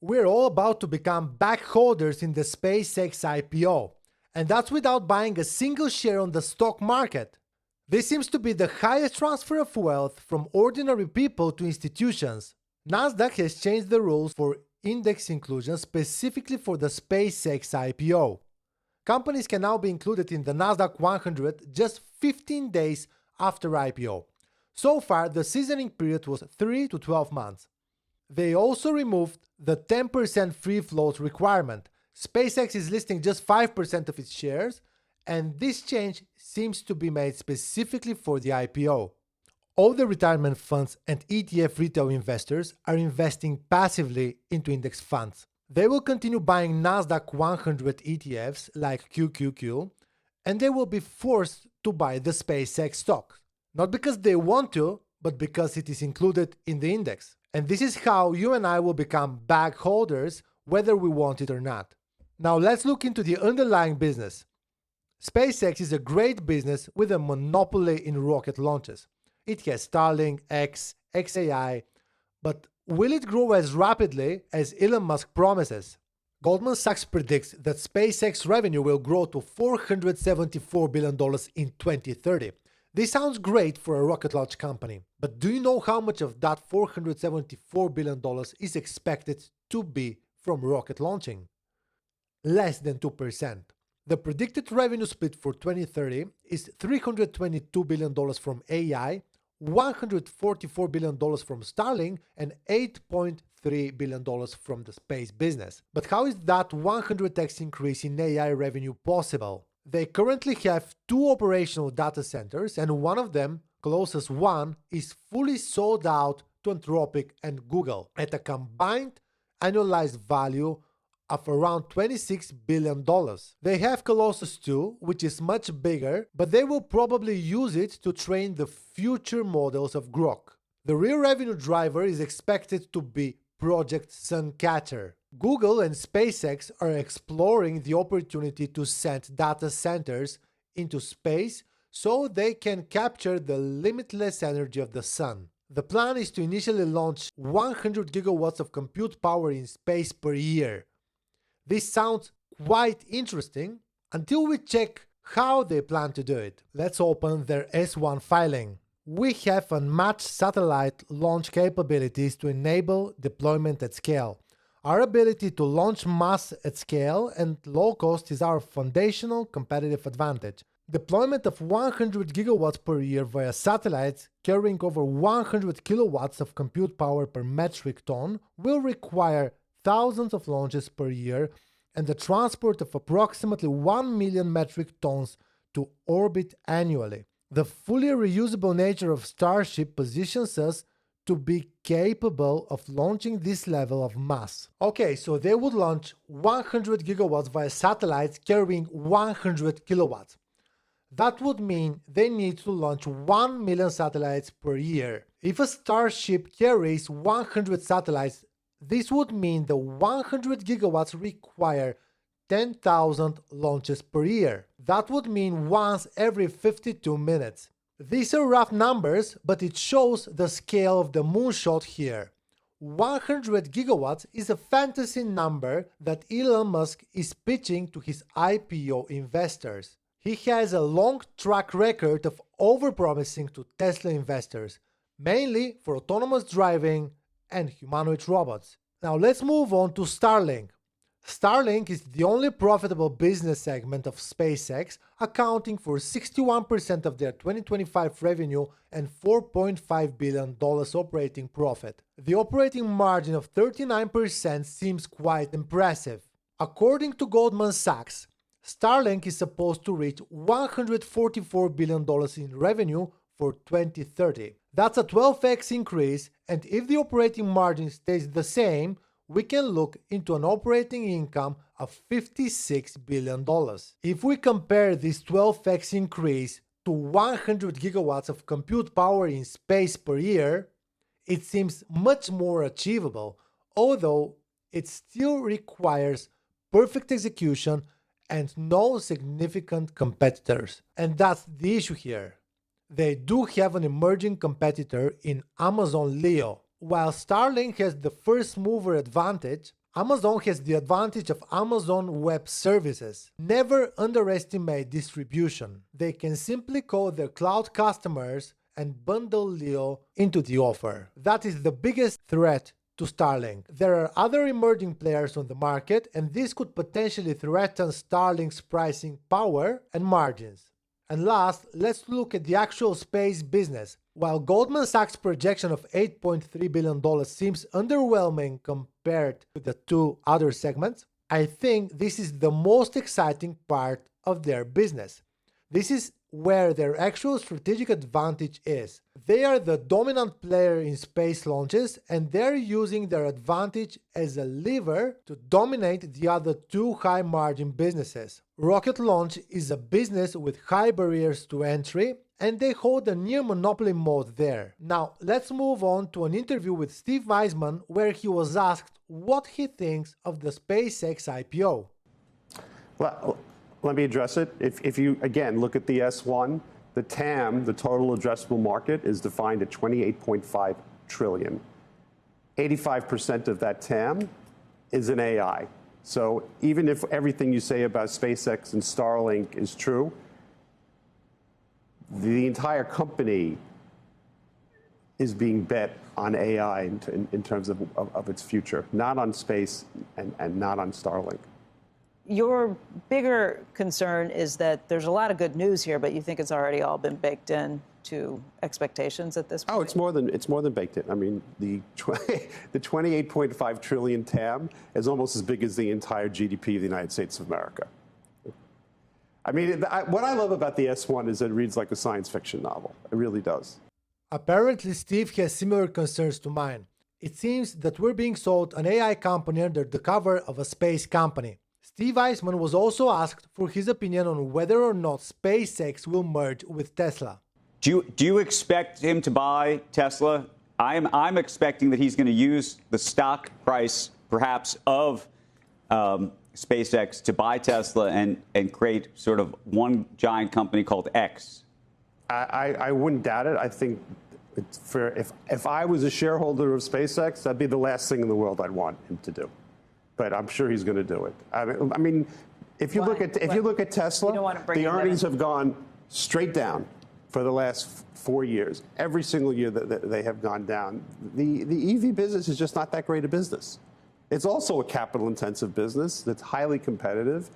We're all about to become backholders in the SpaceX IPO, and that's without buying a single share on the stock market. This seems to be the highest transfer of wealth from ordinary people to institutions. Nasdaq has changed the rules for index inclusion specifically for the SpaceX IPO. Companies can now be included in the Nasdaq 100 just 15 days after IPO. So far, the seasoning period was 3 to 12 months. They also removed the 10% free float requirement. SpaceX is listing just 5% of its shares, and this change seems to be made specifically for the IPO. All the retirement funds and ETF retail investors are investing passively into index funds. They will continue buying Nasdaq 100 ETFs like QQQ, and they will be forced to buy the SpaceX stock. Not because they want to, but because it is included in the index. And this is how you and I will become bag holders, whether we want it or not. Now let's look into the underlying business. SpaceX is a great business with a monopoly in rocket launches. It has Starlink, X, XAI, but will it grow as rapidly as Elon Musk promises? Goldman Sachs predicts that SpaceX revenue will grow to $474 billion in 2030. This sounds great for a rocket launch company, but do you know how much of that $474 billion is expected to be from rocket launching? Less than 2%. The predicted revenue split for 2030 is $322 billion from AI, $144 billion from Starlink, and $8.3 billion from the space business. But how is that 100x increase in AI revenue possible? They currently have 2 operational data centers, and one of them, closest one, is fully sold out to Anthropic and Google at a combined annualized value of around $26 billion. They have Colossus 2, which is much bigger, but they will probably use it to train the future models of Grok. The real revenue driver is expected to be Project Suncatcher. Google and SpaceX are exploring the opportunity to send data centers into space so they can capture the limitless energy of the sun. The plan is to initially launch 100 gigawatts of compute power in space per year. This sounds quite interesting until we check how they plan to do it. Let's open their S1 filing. We have unmatched satellite launch capabilities to enable deployment at scale. Our ability to launch mass at scale and low cost is our foundational competitive advantage. Deployment of 100 gigawatts per year via satellites carrying over 100 kilowatts of compute power per metric ton will require thousands of launches per year and the transport of approximately 1 million metric tons to orbit annually. The fully reusable nature of Starship positions us to be capable of launching this level of mass. Okay, so they would launch 100 gigawatts via satellites carrying 100 kilowatts. That would mean they need to launch 1 million satellites per year. If a Starship carries 100 satellites, this would mean the 100 gigawatts require 10,000 launches per year. That would mean once every 52 minutes. These are rough numbers, but it shows the scale of the moonshot here. 100 gigawatts is a fantasy number that Elon Musk is pitching to his IPO investors. He has a long track record of overpromising to Tesla investors, mainly for autonomous driving and humanoid robots. Now let's move on to Starlink. Starlink is the only profitable business segment of SpaceX, accounting for 61% of their 2025 revenue and $4.5 billion operating profit. The operating margin of 39% seems quite impressive. According to Goldman Sachs, Starlink is supposed to reach $144 billion in revenue for 2030. That's a 12x increase, and if the operating margin stays the same, we can look into an operating income of $56 billion. If we compare this 12x increase to 100 gigawatts of compute power in space per year, it seems much more achievable, although it still requires perfect execution and no significant competitors. And that's the issue here. They do have an emerging competitor in Amazon Leo. While Starlink has the first mover advantage, Amazon has the advantage of Amazon Web Services. Never underestimate distribution. They can simply call their cloud customers and bundle Leo into the offer. That is the biggest threat to Starlink. There are other emerging players on the market, and this could potentially threaten Starlink's pricing power and margins. And last, let's look at the actual space business. While Goldman Sachs' projection of $8.3 billion seems underwhelming compared to the two other segments, I think this is the most exciting part of their business. This is where their actual strategic advantage is. They are the dominant player in space launches, and they're using their advantage as a lever to dominate the other two high-margin businesses. Rocket launch is a business with high barriers to entry, and they hold a near monopoly mode there. Now, let's move on to an interview with Steve Eisman, where he was asked what he thinks of the SpaceX IPO. Well, let me address it. If you, again, look at the S1, the TAM, the total addressable market, is defined at $28.5 trillion. 85% of that TAM is in AI. So even if everything you say about SpaceX and Starlink is true, the entire company is being bet on AI in terms of its future, not on space and not on Starlink. Your bigger concern is that there's a lot of good news here, but you think it's already all been baked in to expectations at this point? Oh, it's more than baked in. I mean, the 28.5 trillion TAM is almost as big as the entire GDP of the United States of America. I mean, what I love about the S1 is that it reads like a science fiction novel. It really does. Apparently, Steve has similar concerns to mine. It seems that we're being sold an AI company under the cover of a space company. Steve Eisman was also asked for his opinion on whether or not SpaceX will merge with Tesla. Do you expect him to buy Tesla? I'm expecting that he's going to use the stock price, perhaps, of SpaceX to buy Tesla and create sort of one giant company called X. I wouldn't doubt it. I think if I was a shareholder of SpaceX, that'd be the last thing in the world I'd want him to do. But I'm sure he's going to do it. I mean, if you look at Tesla, the earnings have gone straight down for the last 4 years. Every single year that they have gone down. The EV business is just not that great a business. It's also a capital-intensive business that's highly competitive.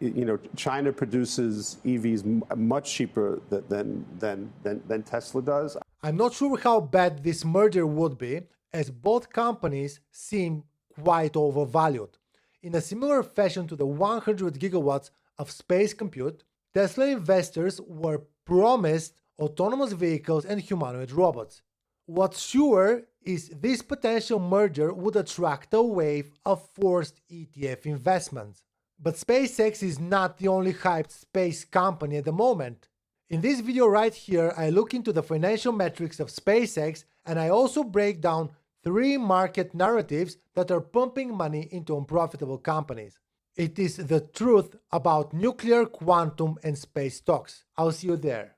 You know, China produces EVs much cheaper than Tesla does. I'm not sure how bad this merger would be, as both companies seem quite overvalued. In a similar fashion to the 100 gigawatts of space compute, Tesla investors were promised autonomous vehicles and humanoid robots. What's sure is this potential merger would attract a wave of forced ETF investments. But SpaceX is not the only hyped space company at the moment. In this video right here, I look into the financial metrics of SpaceX, and I also break down 3 market narratives that are pumping money into unprofitable companies. It is the truth about nuclear, quantum, and space stocks. I'll see you there.